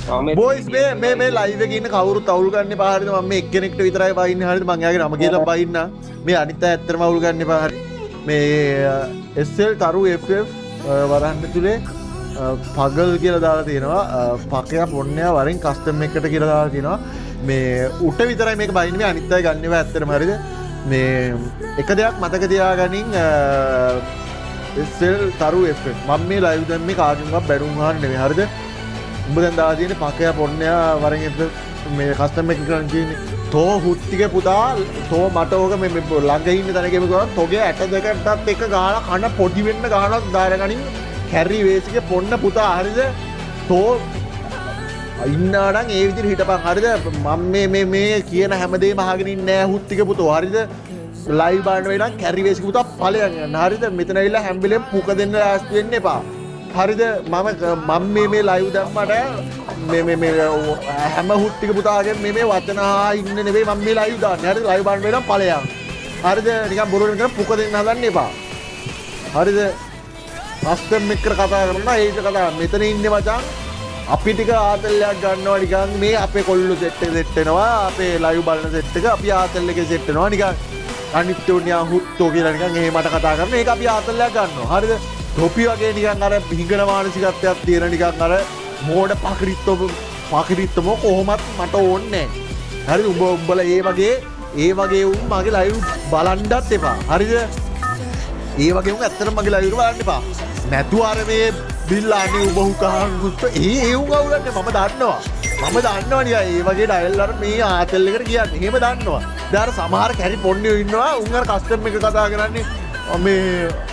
Boys මේ live එකේ ඉන්න කවුරුත් අවුල් ගන්න එපා හරිද මම මේ එක්කෙනෙක්ට විතරයි බයින්නේ හරිද මං එයාගේ නම කියලා බයින්න මේ අනිත් අය ඇත්තටම අවුල් ගන්න එපා හරි මේ SL තරු FF වරහන් තුලේ පගල් කියලා දාලා තියෙනවා පකයා පොන්නයා වරෙන් කස්ටම් එකකට කියලා දාලා තියෙනවා මේ උට විතරයි මේක බයින්නේ මේ අනිත් අය ගන්න එපා ඇත්තටම හරිද මේ එක දෙයක් මතක තියාගනින් SL තරු FF මම මේ ලයිව් දැන් මේ කාගෙන්වත් බැනුම් අහන්න නෙමෙයි හරිද උඹ දැන් දාලා තියෙන්නේ පකයා පොන්නයා වරෙන් මේ කස්ටම් එක කරන් කියන්නේ තෝ හුත්තිගේ පුතා තෝ මට ඕක මේ ළඟ ඉන්න තැනකම කරා තෝගේ ඇට දෙකටත් එක ගාලා කන පොඩි වෙන්න ගානක් දාලා ගනින් කැරි වේසිගේ පොන්න පුතා හරිද තෝ ඉන්නානම් ඒ විදිහට හිටපන් හරිද මම මේ කියන හැමදේම අහගෙන ඉන්නේ නෑ හුත්තිගේ පුතෝ හරිද ලයිව් බලන්න වෙයි නම් කැරි වේසිගේ පුතා ඵලයන් යන්න හරිද මෙතන ඇවිල්ලා හැම්බෙලෙන් පුක දෙන්න ලෑස්ති වෙන්න එපා හරිද මම මේ ලයිව් දැම්මට මේ හැම හුට්ටික පුතාගෙන් මේ වචන අහා ඉන්න නෙවෙයි මම මේ ලයිව් දාන්නේ. හරිද? ලයිව් බලන්න වෙනම් ඵලයන්. හරිද? නිකන් බොරුවෙන් කරලා පුක දෙන්න හදන්න එපා. හරිද? කස්ටම් එක්ක කතා කරනවා ඒක කතා. මෙතන ඉන්නේ මචං අපි ටික ආතල්ලයක් ගන්නවා නිකන් මේ අපේ කොල්ලෝ සෙට් එක සෙට් වෙනවා. අපේ ලයිව් බලන සෙට් එක අපි ආතල් එකේ සෙට් වෙනවා නිකන්. අනිත් උන්යා හුට්ටෝ කියලා නිකන් එහෙ මට කතා කරන ඒක අපි ආතල්ලයක් ගන්නවා. හරිද? ටොපි වගේ නිකන් අර හිඟන මානසිකත්වයක් තියෙන නිකන් අර මෝඩ පකිරිත්තම කොහොමත් මට ඕනේ නැහැ. හරිද? උඹලා ඒ වගේ උන් මගේ ලයිව් බලන්නත් එපා. හරිද? ඒ වගේ උන් ඇත්තටම මගේ ලයිව් එක බලන්න එපා. නැතුව අර මේ බිල්ලානේ උඹ හුකහන් කුත් ඒ උන් අවුලන්නේ මම දන්නවා. මම දන්නවා නිකන් ඒ වගේ ඩයල් වල මේ ආතල් එකට කියන්නේ. එහෙම දන්නවා. දැන් අර සමහර කැරි පොන්නයෝ ඉන්නවා උන් අර කස්ටම් එක කතා කරන්නේ මේ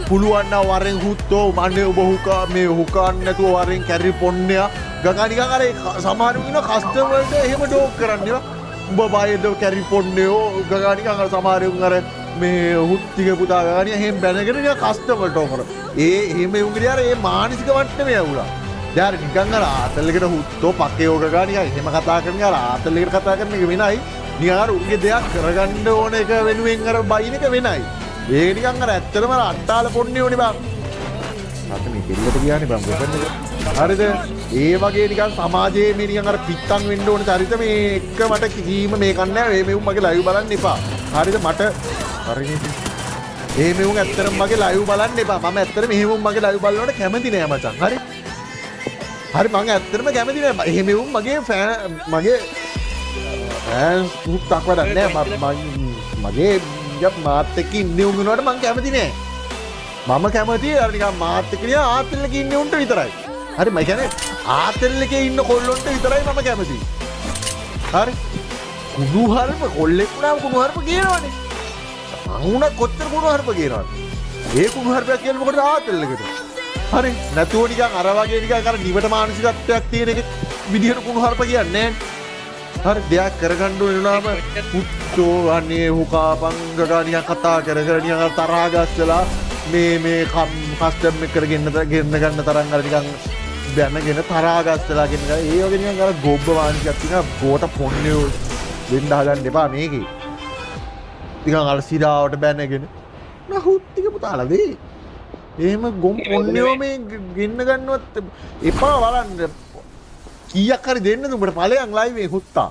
පුළුවන් නම් වරෙන් හුත්තෝ මන්නේ ඔබ හුකා මේ හුකාන්න නැතුව වරෙන් කැරි පොන්නයා ගගා නිකන් අර සමහරු ඉන්න කස්ටම් වලට එහෙම ඩෝක් කරන්නේ උඹ බයද කැරි පොන්නයෝ ගගා නිකන් අර සමහරු අර මේ හුත්තිගේ පුතා ගගා නිකන් එහෙම බැනගෙන නිකන් කස්ටම් වලට ඩෝක් කරා එහෙම උන්ගේ අර ඒ මානසික මට්ටමේ ඇවුලා දැන් නිකන් අර ආතල් එකට හුත්තෝ පකේ යෝග ගා නිකන් එහෙම කතා කරන්නේ අර ආතල් එකට කතා කරන එක වෙනයි නිකන් අර උන්ගේ දෙයක් කරගන්න ඕන එක වෙනුවෙන් අර බයින් එක වෙනයි ඒක නිකන් අර ඇත්තටම අර අට්ටාල පොන්නේ උනේ බං. අත මේ දෙල්ලට ගියානේ බං වෙපන්න එක. හරිද? ඒ වගේ නිකන් සමාජයේ මේ නිකන් අර පිට්ටම් වෙන්න ඕන චරිත මේ එක මට කීම මේක නැහැ. මේ මගේ ලයිව් බලන්න එපා. හරිද? මට හරිනේ. මෙවුන් ඇත්තටම මගේ ලයිව් බලන්න එපා. මම ඇත්තටම මෙහෙමුන් මගේ ලයිව් බලනවට කැමති නෑ මචං. හරි? හරි මම ඇත්තටම කැමති නෑ. මෙවුන් මගේ මගේ මුත්තක් වැඩක් නෑ. මගේ මාත් එක්ක ඉන්නේ උන් වෙනවට මං කැමති නෑ. මම කැමති අර නිකන් මාත් එක්ක නිකන් ආතල් එකේ ඉන්නේ උන්ට විතරයි. හරි මම කියන්නේ ආතල් එකේ ඉන්න කොල්ලොන්ට විතරයි මම කැමති. හරි. කුණුහරුප කොල්ලෙක් වුණාම කුණුහරුප කියනවනේ. මං උනා කොච්චර කුණුහරුප කියනවද? ඒ කුණුහරුපයක් කියන්නේ මොකටද ආතල් එකට? හරි. නැතුව නිකන් අර වගේ නිකන් අර නිවට මානසිකත්වයක් තියෙන එක විදිහට කුණුහරුප කියන්නේ නෑ. හරි දෙයක් කරගන්න වෙනාම පුච්චෝ අනේ හුකාපං ගගා නිකන් කතා කර නිකන් තරහා ගස්සලා මේ කස්ටම් එක කරගෙන ගන්න තරම් අර නිකන් බැනගෙන තරහා ගස්සලා කියන ඒ වගේ නිකන් අර ගොබ්බ වානිකක් තියෙන ගෝට පොන්නේ වෙන්න හදන්න එපා මේකේ. නිකන් අර සිරාවට බැනගෙන නහුත් ටික පුතාලා වෙයි. එහෙම ගොම් පොන්නේෝ මේ ගෙන්න ගන්නවත් එපා බලන්න. කීයක් හරි දෙන්නද උඹට ඵලයන් ලයිව් එකේ හුත්තා